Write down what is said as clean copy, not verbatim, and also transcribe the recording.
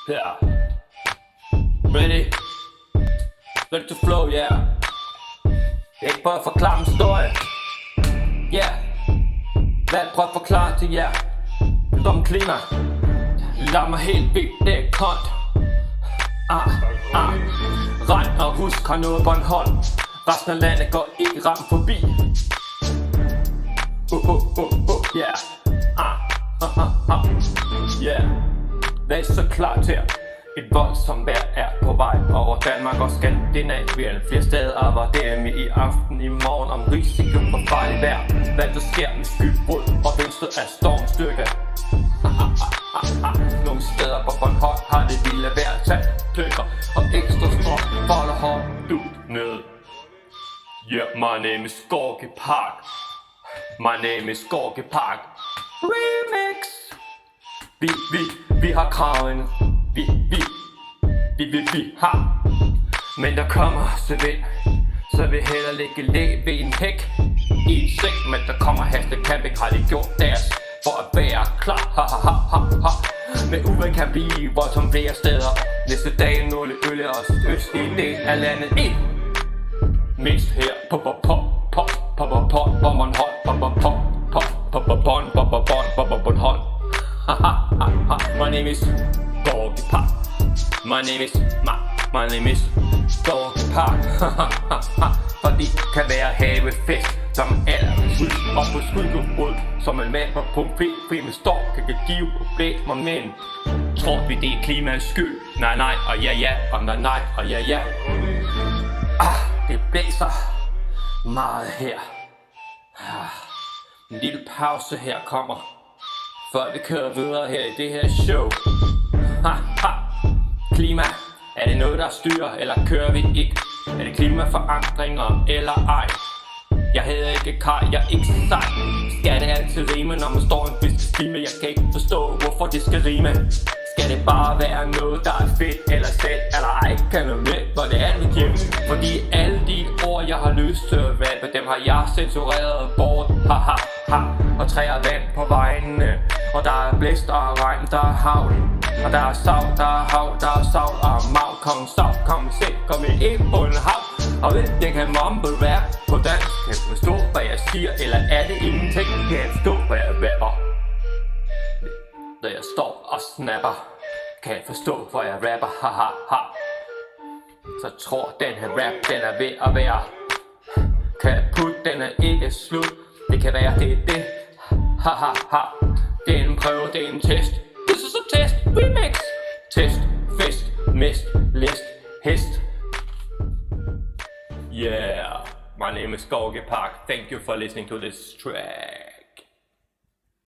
Yeah. Ready? Ready to flow, yeah. Jeg kan prøve at forklare min historie. Yeah. Lad mig prøve at forklare til jer. Det om klima. Lad mig helt vildt, det er koldt. Regn og husk har noget Bornholm. Resten af landet går ikke ramt forbi. Yeah. Yeah. Vær så klar til et voldsomt vejr er på vej over Danmark og Skandinavien. Flere steder var det i aften i morgen om risiko for farlig vejr. Hvad der sker med skybrud og venstre af stormstyrke. Nogle steder på Bornholm har det vilde vejr. Tag dykker og ekstra strøm folder hårdt ud ned. Yeah, my name is Gorky Park. My name is Gorky Park. Remix. Vi har kraven. Vi har. Men der kommer så vind, så vi heller ligge læ ved en hæk i en seng. Men der kommer hastecamping, har de gjort deres for at være klar. Men uven kan blive voldsomt flere steder. Næste dag nåle øl og øst i en del af landet ind. Mest her på Bornholm. My name is Gorky Park. My name is Gorky Park. Fordi kan være havefest som allermest og på skyldebrud som en mand på pomfri med storm kan give problemer. Men tror vi det er klimaets skyld? Nej og ja og nej og ja. Det blæser meget her. En lille pause her kommer, før vi kører videre her i det her show. Klima, er det noget der styrer, eller kører vi ikke? Er det klimaforandringer eller ej? Jeg hedder ikke Kaj, jeg er ikke sej. Skal det altid rime, når man står i en fiskestime? Jeg kan ikke forstå, hvorfor det skal rime. Skal det bare være noget, der er fedt eller sæt, eller ej, kan du med, hvor det er mit hjem? Fordi alle de ord, jeg har lyst til at rappe, dem har jeg censureret bort, Og træer vand på vejene, og der er blæst og regn, der er havl. Og der er savl, der er hav, der er savl og mav. Kom se, kom ind på en hav. Og hvis jeg kan mumble rap på dansk, kan du forstå, hvad jeg siger, eller er det ingenting? Kan jeg forstå, hvad jeg rapper? Når jeg står og snapper, kan jeg forstå, hvor jeg rapper, Så tror den her rap, den er ved at være. Kan jeg putte, den er ikke slut. Det kan være, det er det. Det er en prøve, det er en test. This is a test, remix. Test, fest, mist, list, hest. Yeah, my name is Gorky Park. Thank you for listening to this track.